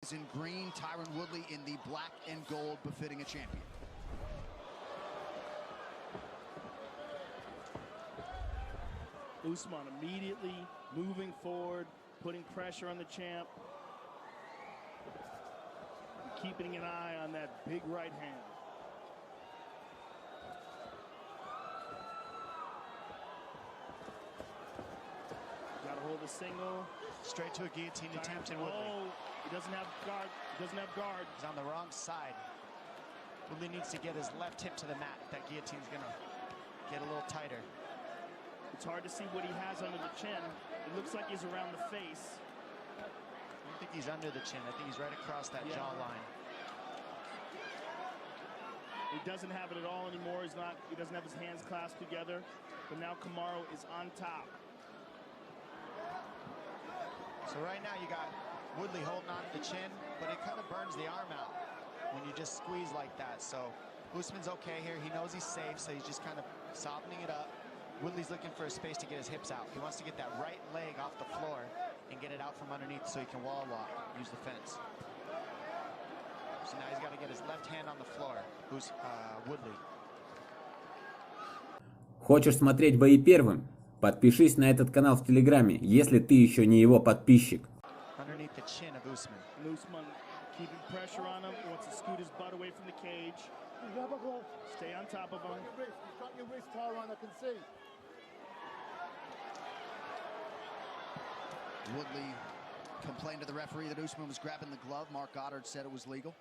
Khabib's in green, Tyron Woodley in the black and gold, befitting a champion. Usman immediately moving forward, putting pressure on the champ, keeping an eye on that big right hand. Got to hold the single. Straight to a guillotine attempt in Woodley. Oh, he doesn't have guard. Doesn't have guard. He's on the wrong side. Woodley needs to get his left hip to the mat. That guillotine's gonna get a little tighter. It's hard to see what he has under the chin. It looks like he's around the face. I don't think he's under the chin. I think he's right across that jawline. He doesn't have it at all anymore. He doesn't have his hands clasped together. But now Kamaru is on top. So right now you got Woodley holding on to the chin, but it kind of burns the arm out when you just squeeze like that. So Usman's okay here. He knows he's safe, so he's just kind of softening it up. Woodley's looking for a space to get his hips out. He wants to get that right leg off the floor and get it out from underneath so he can wall walk, use the fence. So now he's got to get his left hand on the floor. Who's Woodley? Хочешь смотреть бои первым? Подпишись на этот канал в Телеграме, если ты еще не его подписчик. Underneath the chin of Usman. Usman keeping pressure on him. He wants to scoot his butt away from the cage. Stay on top of him. Cut your wrist, Tyron, I can see. Woodley complained to the referee that Usman was grabbing the glove. Mark Goddard said it was legal.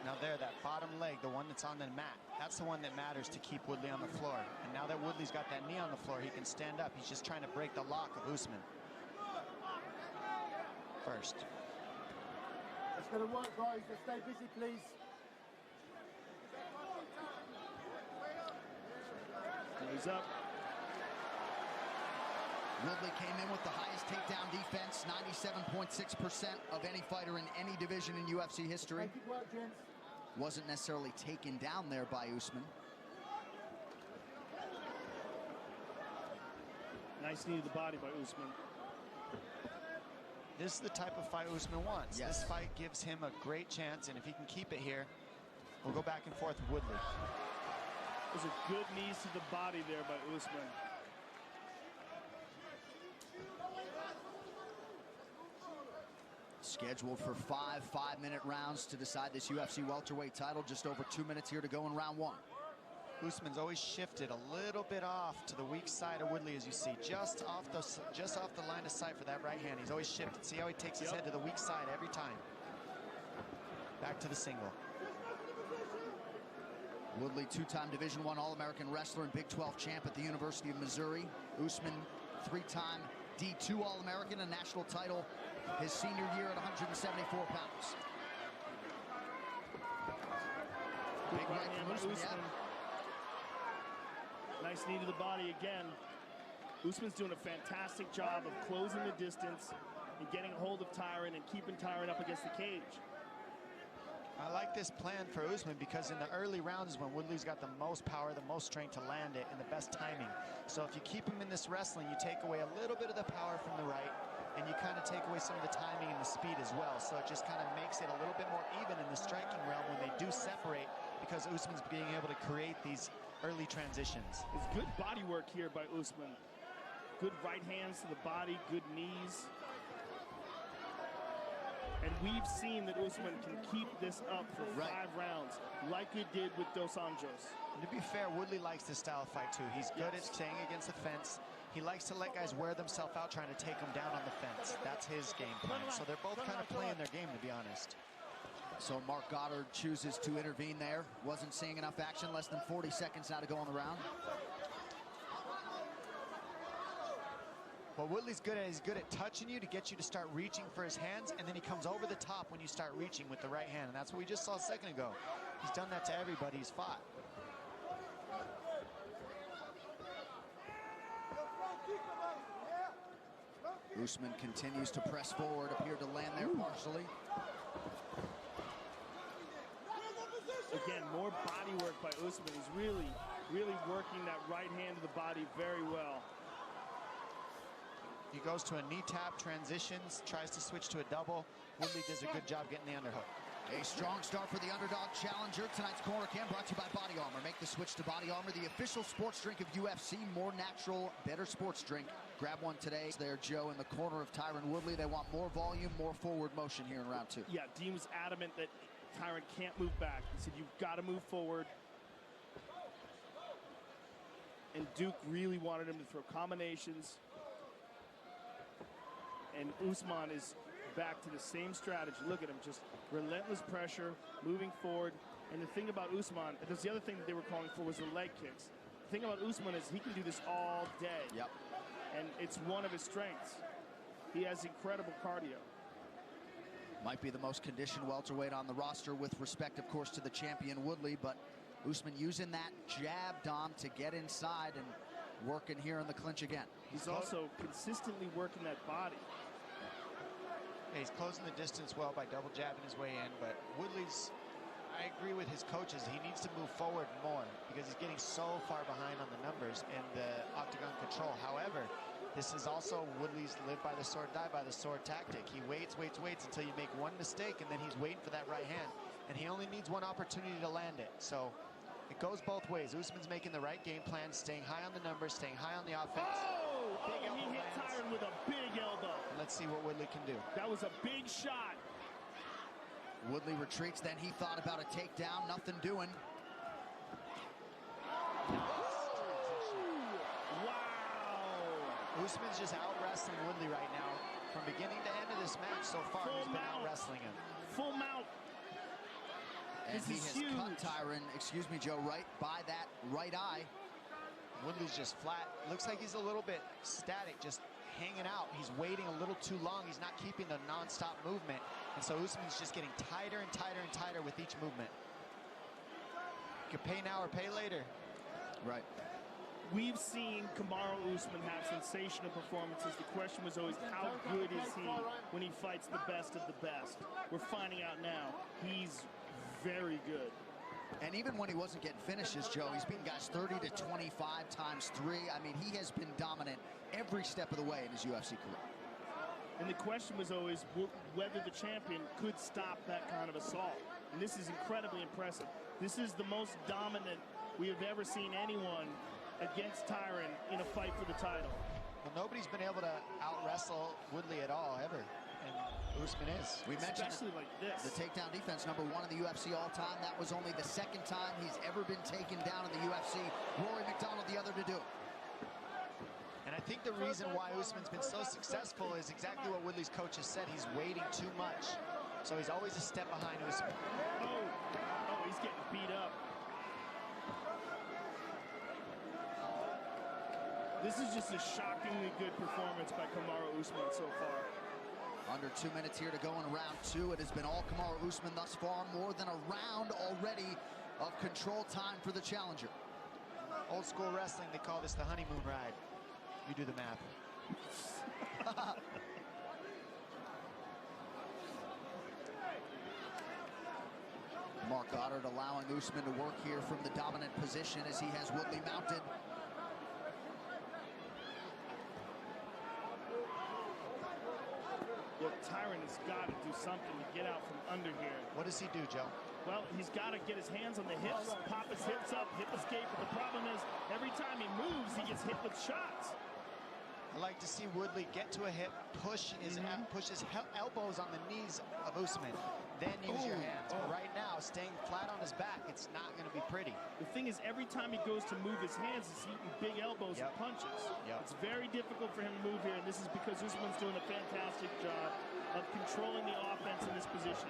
Now there, that bottom leg, the one that's on the mat, that's the one that matters to keep Woodley on the floor. And now that Woodley's got that knee on the floor, he can stand up. He's just trying to break the lock of Usman. First. It's going to work, guys. Let's stay busy, please. He's up. Woodley came in with the highest takedown defense, 97.6% of any fighter in any division in UFC history. Wasn't necessarily taken down there by Usman. Nice knee to the body by Usman. This is the type of fight Usman wants. Yes. This fight gives him a great chance, and if he can keep it here, we'll go back and forth with Woodley. Those are good knees to the body there by Usman. Scheduled for 5 5-minute rounds to decide this UFC welterweight title. Just over 2 minutes here to go in round one. Usman's always shifted a little bit off to the weak side of Woodley, as you see, just off the line of sight for that right hand. He's always shifted. See how he takes his head to the weak side every time. Back to the single. Woodley, two-time Division I All-American wrestler and Big 12 champ at the University of Missouri. Usman, three-time D2 All-American, a national title his senior year at 174 pounds. Big right from Usman, yeah. Nice knee to the body again. Usman's doing a fantastic job of closing the distance and getting a hold of Tyron and keeping Tyron up against the cage. I like this plan for Usman because in the early rounds is when Woodley's got the most power, the most strength to land it, and the best timing. So if you keep him in this wrestling, you take away a little bit of the power from the right, and you kind of take away some of the timing and the speed as well. So it just kind of makes it a little bit more even in the striking realm when they do separate, because Usman's being able to create these early transitions. It's good body work here by Usman. Good right hands to the body, good knees. And we've seen that Usman can keep this up for 5 rounds, like he did with Dos Anjos. And to be fair, Woodley likes this style of fight too. He's good at staying against the fence. He likes to let guys wear themselves out trying to take them down on the fence. That's his game plan. So they're both kind of playing their game, to be honest. So Mark Goddard chooses to intervene there. Wasn't seeing enough action. Less than 40 seconds now to go in the round. What Woodley's good at, he's good at touching you to get you to start reaching for his hands, and then he comes over the top when you start reaching with the right hand. And that's what we just saw a second ago. He's done that to everybody he's fought. Usman continues to press forward, appeared to land there partially. Again, more body work by Usman. He's really working that right hand to the body very well. He goes to a knee tap, transitions, tries to switch to a double. Woodley does a good job getting the underhook. A strong start for the underdog challenger. Tonight's corner cam brought to you by Body Armor. Make the switch to Body Armor, the official sports drink of UFC. More natural, better sports drink. Grab one today. There, Joe, in the corner of Tyron Woodley. They want more volume, more forward motion here in round 2. Yeah, Dean was adamant that Tyron can't move back. He said, you've got to move forward. And Duke really wanted him to throw combinations. And Usman is back to the same strategy. Look at him, just relentless pressure, moving forward. And the thing about Usman, that's the other thing that they were calling for, was the leg kicks. The thing about Usman is he can do this all day. Yep. And it's one of his strengths. He has incredible cardio. Might be the most conditioned welterweight on the roster with respect, of course, to the champion Woodley, but Usman using that jab, Dom, to get inside and working here in the clinch again. He's also consistently working that body. Yeah, he's closing the distance well by double jabbing his way in, but Woodley's, I agree with his coaches, he needs to move forward more because he's getting so far behind on the numbers and the octagon control. However, this is also Woodley's live by the sword, die by the sword tactic. He waits until you make one mistake, and then he's waiting for that right hand. And he only needs one opportunity to land it. So it goes both ways. Usman's making the right game plan, staying high on the numbers, staying high on the offense. He hit Tyron with a big elbow. Let's see what Woodley can do. That was a big shot. Woodley retreats, then he thought about a takedown, nothing doing. Wow. Usman's just out wrestling Woodley right now. From beginning to end of this match so far, he's been out wrestling him. Full mount. And he has cut Tyron, excuse me, Joe, right by that right eye. Woodley's just flat. Looks like he's a little bit static, just hanging out. He's waiting a little too long. He's not keeping the non-stop movement. And so Usman's just getting tighter and tighter and tighter with each movement. You can pay now or pay later. Right. We've seen Kamaru Usman have sensational performances. The question was always, how good is he when he fights the best of the best? We're finding out now. He's very good. And even when he wasn't getting finishes, Joe, he's beaten guys 30 to 25 times 3. I mean, he has been dominant every step of the way in his UFC career. And the question was always whether the champion could stop that kind of assault. And this is incredibly impressive. This is the most dominant we have ever seen anyone against Tyron in a fight for the title. Well, nobody's been able to out-wrestle Woodley at all, ever. And Usman is. We mentioned especially like this. The takedown defense, #1 in the UFC all time. That was only the second time he's ever been taken down in the UFC. Rory McDonald the other to do it. And I think the reason why Usman's been so successful is exactly what Woodley's coach has said. He's waiting too much. So he's always a step behind Usman. Oh, he's getting beat up. This is just a shockingly good performance by Kamaru Usman so far. Under 2 minutes here to go in round 2. It has been all Kamaru Usman thus far. More than a round already of control time for the challenger. Old school wrestling, they call this the honeymoon ride. You do the math. Mark Goddard allowing Usman to work here from the dominant position as he has Woodley mounted. Look, Tyron has got to do something to get out from under here. What does he do, Joe? Well, he's got to get his hands on the hips, pop his hips up, hip escape. But the problem is, every time he moves, he gets hit with shots. I like to see Woodley get to a hip, push his elbows on the knees of Usman, then use your hands. But right now, staying flat on his back, it's not going to be pretty. The thing is, every time he goes to move his hands, he's eating big elbows and punches. It's very difficult for him to move here, and this is because Usman's doing a fantastic job of controlling the offense in this position.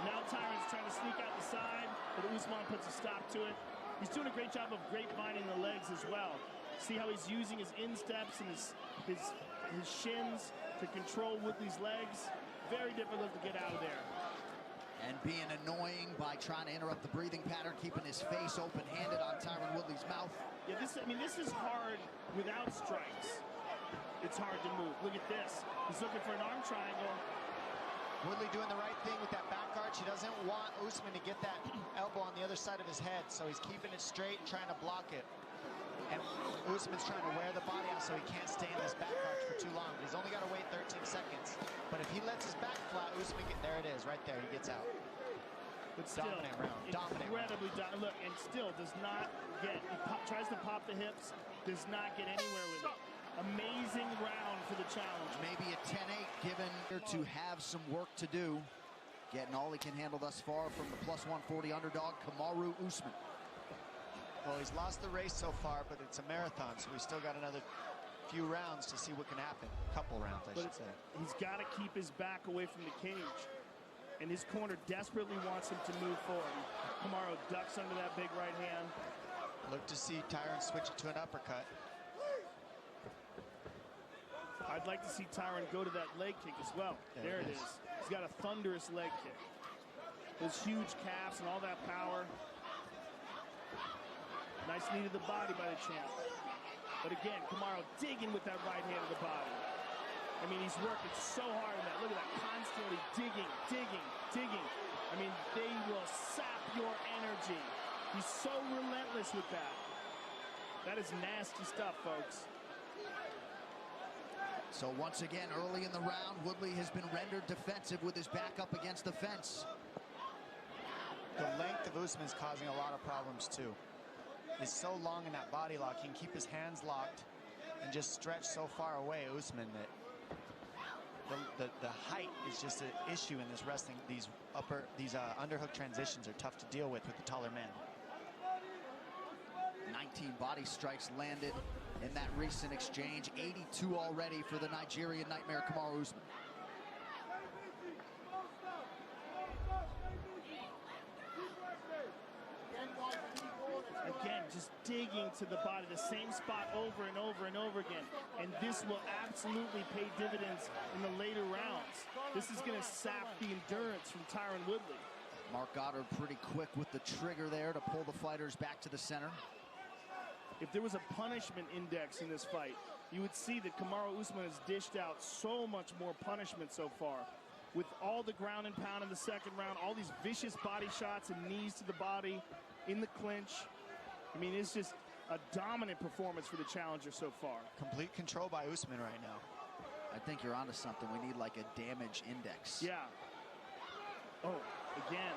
Now Tyron's trying to sneak out the side, but Usman puts a stop to it. He's doing a great job of grapevining the legs as well. See how he's using his insteps and his shins to control Woodley's legs. Very difficult to get out of there. And being annoying by trying to interrupt the breathing pattern, keeping his face open-handed on Tyron Woodley's mouth. Yeah, this is hard without strikes. It's hard to move. Look at this. He's looking for an arm triangle. Woodley doing the right thing with that back arch. He doesn't want Usman to get that elbow on the other side of his head, so he's keeping it straight and trying to block it. And Usman's trying to wear the body out so he can't stay in this back arch for too long. He's only got to wait 13 seconds. But if he lets his back flat, Usman, there it is, right there. He gets out. But still, dominant round. Incredibly dominant. Look, and still does not get, tries to pop the hips, does not get anywhere with it. Amazing round for the challenge. Maybe a 10-8 given to have some work to do. Getting all he can handle thus far from the plus 140 underdog, Kamaru Usman. Well, he's lost the race so far, but it's a marathon, so we still got another few rounds to see what can happen. Couple rounds, I should say. He's got to keep his back away from the cage. And his corner desperately wants him to move forward. Kamaru ducks under that big right hand. Look to see Tyron switch it to an uppercut. I'd like to see Tyron go to that leg kick as well. There it is. He's got a thunderous leg kick. Those huge calves and all that power. Nice knee to the body by the champ. But again, Kamaru digging with that right hand to the body. I mean, he's working so hard on that. Look at that, constantly digging, digging, digging. I mean, they will sap your energy. He's so relentless with that. That is nasty stuff, folks. So once again, early in the round, Woodley has been rendered defensive with his back up against the fence. The length of Usman's causing a lot of problems, too. He's so long in that body lock, he can keep his hands locked and just stretch so far away, Usman, that the height is just an issue in this wrestling. These underhook transitions are tough to deal with the taller man. 19 body strikes landed in that recent exchange. 82 already for the Nigerian Nightmare, Kamaru Usman. Again, just digging to the body, the same spot over and over and over again. And this will absolutely pay dividends in the later rounds. This is going to sap the endurance from Tyron Woodley. Mark Goddard pretty quick with the trigger there to pull the fighters back to the center. If there was a punishment index in this fight, you would see that Kamaru Usman has dished out so much more punishment so far. With all the ground and pound in the second round, all these vicious body shots and knees to the body in the clinch. I mean, it's just a dominant performance for the challenger so far. Complete control by Usman right now. I think you're onto something. We need like a damage index. Yeah. Oh, again.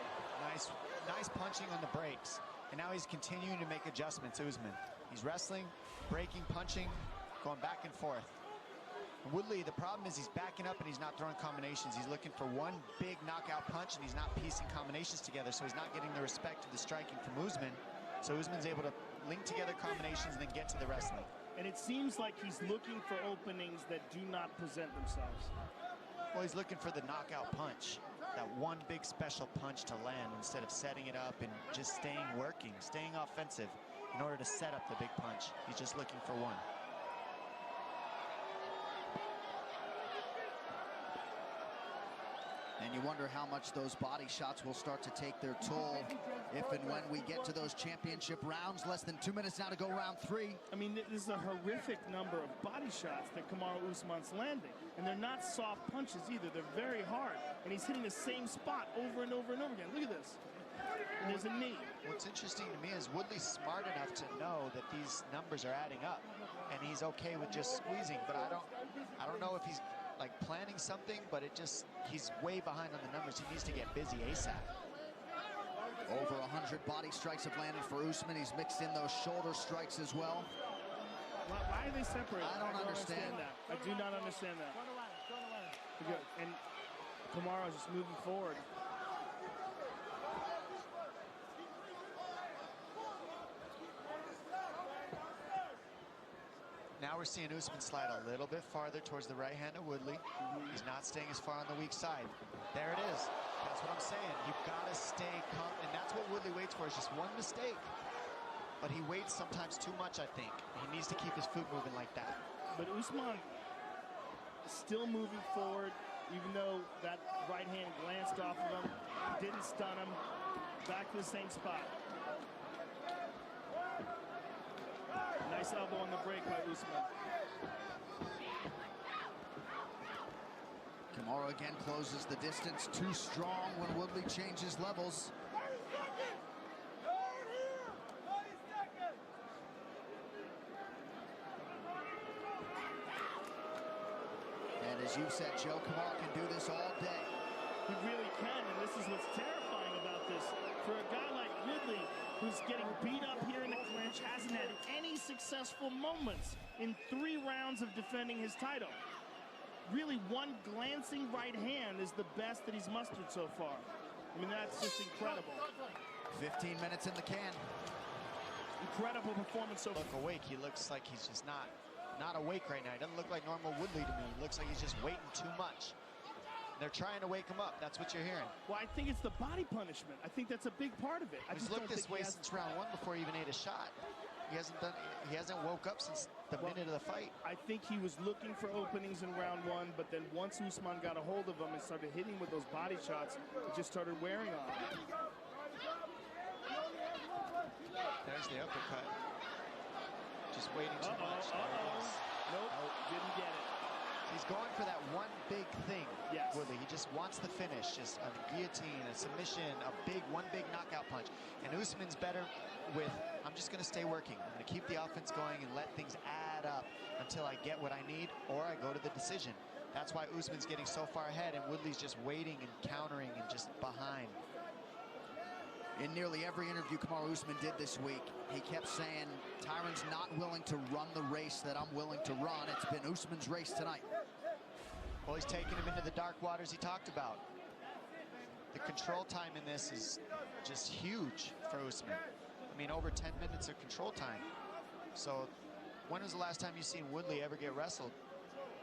Nice punching on the brakes. And now he's continuing to make adjustments, Usman. He's wrestling, breaking, punching, going back and forth. Woodley, the problem is he's backing up and he's not throwing combinations. He's looking for one big knockout punch and he's not piecing combinations together, so he's not getting the respect of the striking from Usman. So Usman's able to link together combinations and then get to the wrestling. And it seems like he's looking for openings that do not present themselves. Well, he's looking for the knockout punch. That one big special punch to land instead of setting it up and just staying working, staying offensive in order to set up the big punch. He's just looking for one. And you wonder how much those body shots will start to take their toll if and when we get to those championship rounds. Less than 2 minutes now to go round 3. I mean, this is a horrific number of body shots that Kamaru Usman's landing. And they're not soft punches either. They're very hard. And he's hitting the same spot over and over and over again. Look at this. And there's a knee. What's interesting to me is Woodley's smart enough to know that these numbers are adding up. And he's okay with just squeezing. But I don't know if he's like planning something, but he's way behind on the numbers. He needs to get busy ASAP. Over 100 body strikes have landed for Usman. He's mixed in those shoulder strikes as well. Why are they separated? I don't understand that. I do not understand that. And Kamaru's just moving forward. Now we're seeing Usman slide a little bit farther towards the right hand of Woodley. He's not staying as far on the weak side. There it is. That's what I'm saying. You've got to stay calm, and that's what Woodley waits for, is just one mistake. But he waits sometimes too much, I think. He needs to keep his foot moving like that. But Usman is still moving forward, even though that right hand glanced off of him, didn't stun him. Back to the same spot. Nice elbow on the break by Usman. Kamaru again closes the distance. Too strong when Woodley changes levels. As you've said, Joe, Kamaru can do this all day. He really can, and this is what's terrifying about this. For a guy like Woodley, who's getting beat up here in the clinch, hasn't had any successful moments in 3 rounds of defending his title. Really, one glancing right hand is the best that he's mustered so far. I mean, that's just incredible. 15 minutes in the can. Incredible performance so far. Look awake. He looks like he's just not awake right now. He doesn't look like normal Woodley to me. He looks like he's just waiting too much. They're trying to wake him up. That's what you're hearing. Well, I think it's the body punishment. I think that's a big part of it. He's looked this way since round 1 before he even ate a shot. He hasn't woke up since the minute of the fight. I think he was looking for openings in round 1, but then once Usman got a hold of him and started hitting with those body shots, it just started wearing on him. There's the uppercut. Just waiting too much. Nope, didn't get it. He's going for that one big thing, yes. Woodley. He just wants the finish, just a guillotine, a submission, one big knockout punch. And Usman's better with, I'm just going to stay working. I'm going to keep the offense going and let things add up until I get what I need or I go to the decision. That's why Usman's getting so far ahead and Woodley's just waiting and countering and just behind. In nearly every interview Kamaru Usman did this week, he kept saying, Tyron's not willing to run the race that I'm willing to run. It's been Usman's race tonight. Well, he's taking him into the dark waters he talked about. The control time in this is just huge for Usman. I mean, over 10 minutes of control time. So, when was the last time you seen Woodley ever get wrestled?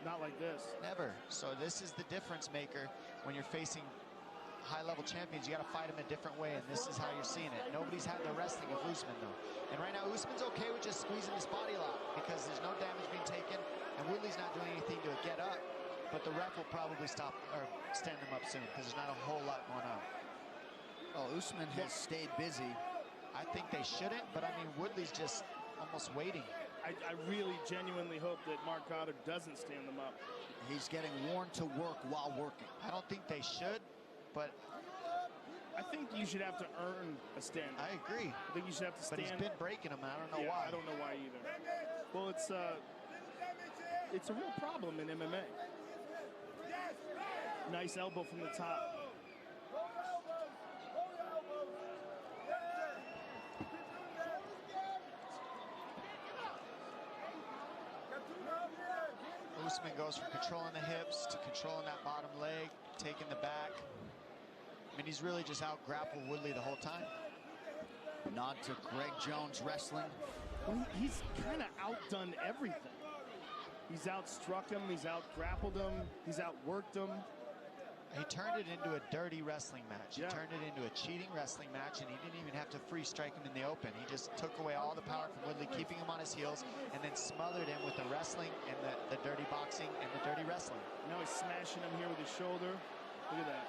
Not like this. Never. So this is the difference maker when you're facing high-level champions. You got to fight them a different way, and this is how you're seeing it. Nobody's had the wrestling of Usman, though. And right now, Usman's okay with just squeezing his body lock because there's no damage being taken, and Woodley's not doing anything to get up. But the ref will probably stop or stand him up soon because there's not a whole lot going on. Oh, Usman has stayed busy. I think they shouldn't, but I mean, Woodley's just almost waiting. I really genuinely hope that Mark Goddard doesn't stand them up. He's getting worn to work while working. I don't think they should, but I think you should have to earn a stand. I agree. I think you should have to stand. But he's been breaking them. I don't know why. I don't know why either. Well, it's a real problem in MMA. Nice elbow from the top. Usman goes from controlling the hips to controlling that bottom leg, taking the back. I mean, he's really just out-grappled Woodley the whole time. Nod to Greg Jones wrestling. Well, he's kind of outdone everything. He's outstruck him, he's out-grappled him, he's outworked him. He turned it into a dirty wrestling match. Yeah. He turned it into a cheating wrestling match, and he didn't even have to free strike him in the open. He just took away all the power from Woodley, keeping him on his heels, and then smothered him with the wrestling and the dirty boxing and the dirty wrestling. Now he's smashing him here with his shoulder. Look at that.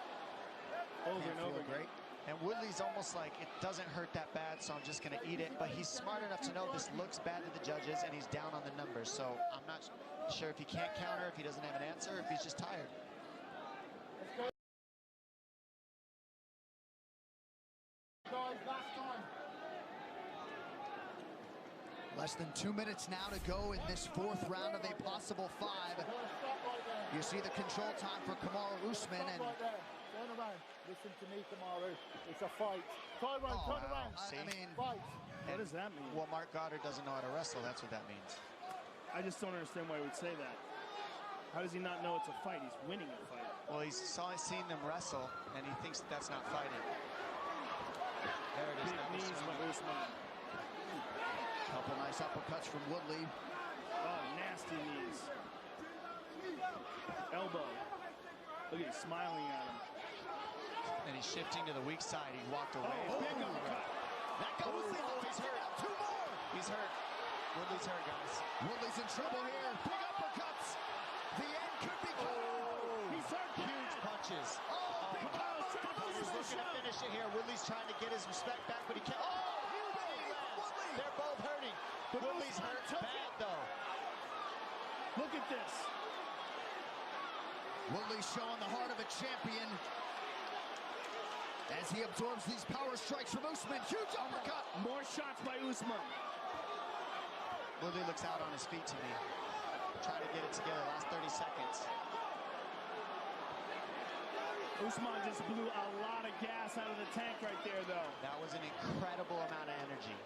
Over and over again. And Woodley's almost like, it doesn't hurt that bad, so I'm just going to eat it. But he's smart enough to know this looks bad to the judges, and he's down on the numbers. So I'm not sure if he can't counter, if he doesn't have an answer, if he's just tired. Less than 2 minutes now to go in this 4th round of a possible 5. You see the control time for Kamaru Usman, and turn around. Listen to me, Kamaru. It's a fight. Tyron, turn around. See? I mean, Fight. What does that mean? Well, Mark Goddard doesn't know how to wrestle. That's what that means. I just don't understand why he would say that. How does he not know it's a fight? He's winning a fight. Well, he's seen them wrestle, and he thinks that's not fighting. There it is. Big knees by Usman. couple nice uppercuts from Woodley. Oh, nasty knees. Elbow. Look at him smiling at him. And he's shifting to the weak side. He walked away. Oh, big uppercut. That goes he's hurt. 2 more. He's hurt. Woodley's hurt, guys. Woodley's in trouble here. Big uppercuts. The end could be coming. He's hurt. Huge punches. Big combo. He's looking to finish it here. Woodley's trying to get his respect back, but he can't. Woodley. They're both hurting. But Woodley's hurt bad, though. Look at this. Woodley showing the heart of a champion as he absorbs these power strikes from Usman. Huge uppercut. More shots by Usman. Woodley looks out on his feet to me. Trying to get it together. Last 30 seconds. Usman just blew a lot of gas out of the tank right there, though. That was an incredible amount of energy.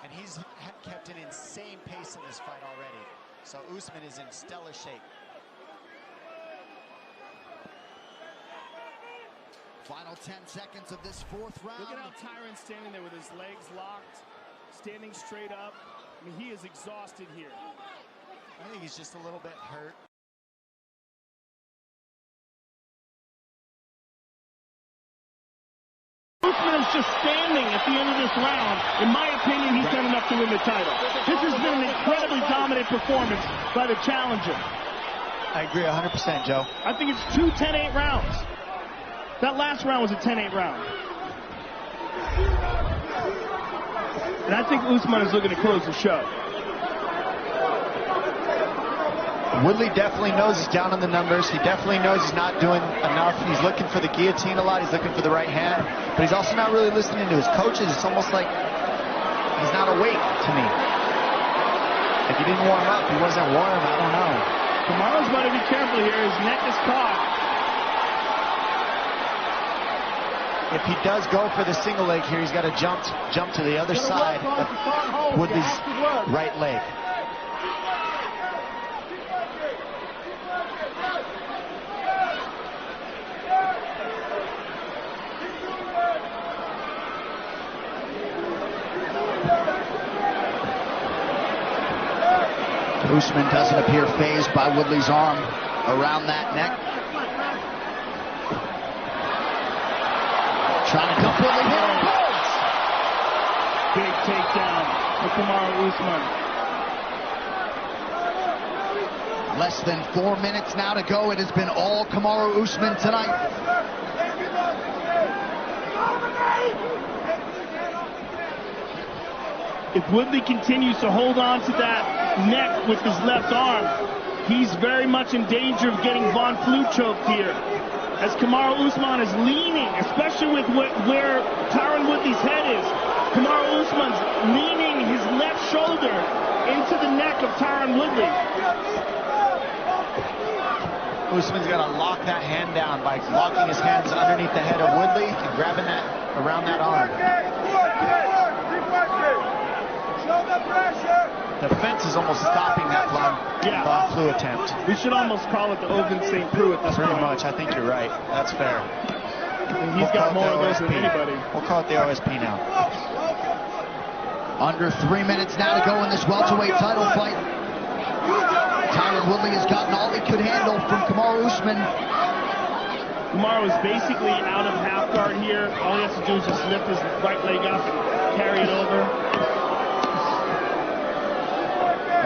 And he's kept an insane pace in this fight already. So Usman is in stellar shape. Final 10 seconds of this fourth round. Look at how Tyron's standing there with his legs locked, standing straight up. I mean, he is exhausted here. I think he's just a little bit hurt. Usman is just standing at the end of this round. In my opinion, he's done enough to win the title. This has been an incredibly dominant performance by the challenger. I agree 100%, Joe. I think it's 2 10-8 rounds. That last round was a 10-8 round. And I think Usman is looking to close the show. Woodley definitely knows he's down on the numbers. He definitely knows he's not doing enough. He's looking for the guillotine a lot. He's looking for the right hand. But he's also not really listening to his coaches. It's almost like he's not awake to me. If he didn't warm up, he wasn't warm. I don't know. Kamaru's got to be careful here. His neck is caught. If he does go for the single leg here, he's got to jump to the other side of Woodley's right leg. Usman doesn't appear fazed by Woodley's arm around that neck. Trying to come Woodley here. Big takedown for Kamaru Usman. Less than 4 minutes now to go. It has been all Kamaru Usman tonight. If Woodley continues to hold on to that neck with his left arm, he's very much in danger of getting Von Flue choked here. As Kamaru Usman is leaning, especially with where Tyron Woodley's head is, Kamaru Usman's leaning his left shoulder into the neck of Tyron Woodley. Usman's got to lock that hand down by locking his hands underneath the head of Woodley and grabbing that around that arm. The fence is almost stopping that Von Flue attempt. We should almost call it the Oven St. Preux at this point. Pretty much, I think you're right. That's fair. He's got more of those than anybody. We'll call it the OSP now. Under 3 minutes now to go in this welterweight title fight. Tyron Woodley has gotten all he could handle from Kamaru Usman. Kamaru is basically out of half guard here. All he has to do is just lift his right leg up and carry it over.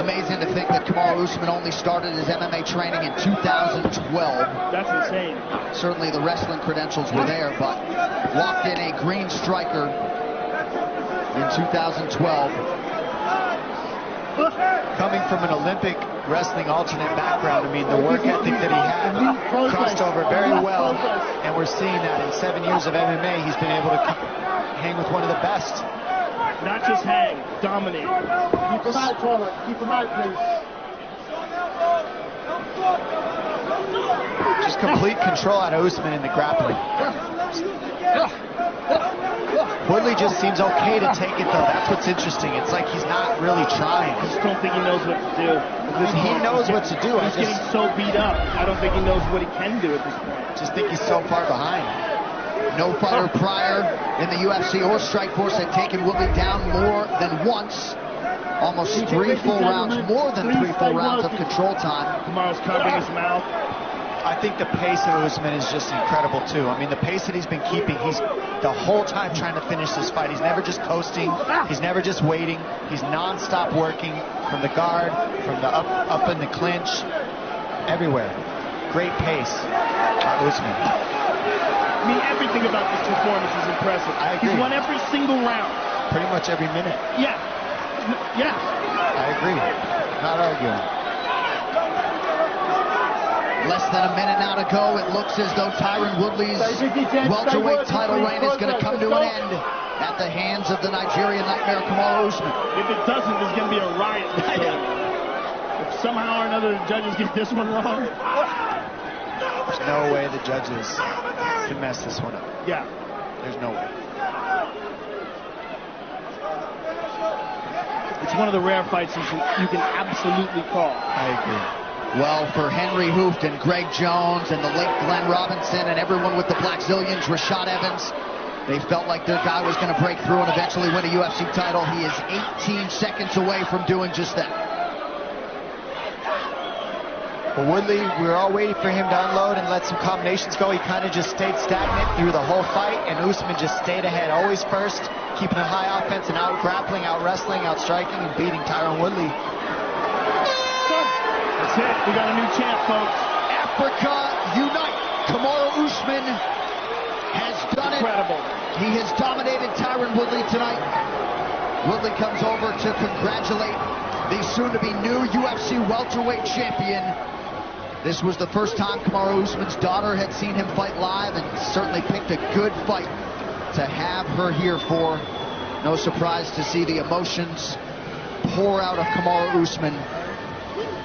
Amazing to think that Kamaru Usman only started his MMA training in 2012. That's insane. Certainly the wrestling credentials were there, but walked in a green striker in 2012. Coming from an Olympic wrestling alternate background, I mean, the work ethic that he had crossed over very well, and we're seeing that in 7 years of MMA, he's been able to hang with one of the best. Not just hang, dominate. Keep him out, Tyron. Keep him out, please. Just complete control out of Usman in the grappling. Woodley just seems okay to take it, though. That's what's interesting. It's like he's not really trying. I just don't think he knows what to do. He knows what to do. He's getting so beat up. I don't think he knows what he can do at this point. Just think he's so far behind. No fighter prior in the UFC or Strikeforce had taken Woodley down more than once. Almost 3 full rounds, more than 3 full rounds of control time. Kamaru's covering his mouth. I think the pace of Usman is just incredible, too. I mean, the pace that he's been keeping, he's the whole time trying to finish this fight. He's never just coasting. He's never just waiting. He's non-stop working from the guard, from the up in the clinch, everywhere. Great pace by Usman. I mean, everything about this performance is impressive. I agree. He's won every single round. Pretty much every minute. Yeah. Yeah. I agree. Not arguing. Less than a minute now to go. It looks as though Tyron Woodley's welterweight title reign is going to come to an end at the hands of the Nigerian Nightmare Kamaru Usman. If it doesn't, there's going to be a riot. If somehow or another the judges get this one wrong. There's no way the judges can mess this one up. Yeah. There's no way. It's one of the rare fights you can absolutely call. I agree. Well, for Henry Hooft and Greg Jones and the late Glenn Robinson and everyone with the Black Zillions, Rashad Evans, they felt like their guy was going to break through and eventually win a UFC title. He is 18 seconds away from doing just that. Well, Woodley, we were all waiting for him to unload and let some combinations go. He kind of just stayed stagnant through the whole fight, and Usman just stayed ahead, always first, keeping a high offense and out-grappling, out-wrestling, out-striking, and beating Tyron Woodley. That's it. We got a new champ, folks. Africa unite. Kamaru Usman has done it. Incredible. He has dominated Tyron Woodley tonight. Woodley comes over to congratulate the soon-to-be new UFC welterweight champion. This was the first time Kamaru Usman's daughter had seen him fight live, and certainly picked a good fight to have her here for. No surprise to see the emotions pour out of Kamaru Usman.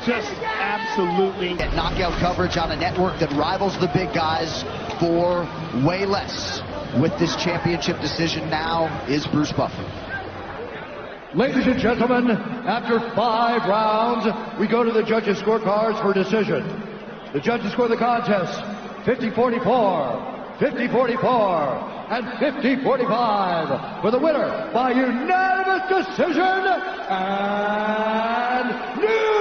Just absolutely. Get knockout coverage on a network that rivals the big guys for way less. With this championship decision now is Bruce Buffer. Ladies and gentlemen, after 5 rounds, we go to the judges' scorecards for decision. The judges score the contest 50-44, 50-44, and 50-45 for the winner by unanimous decision and new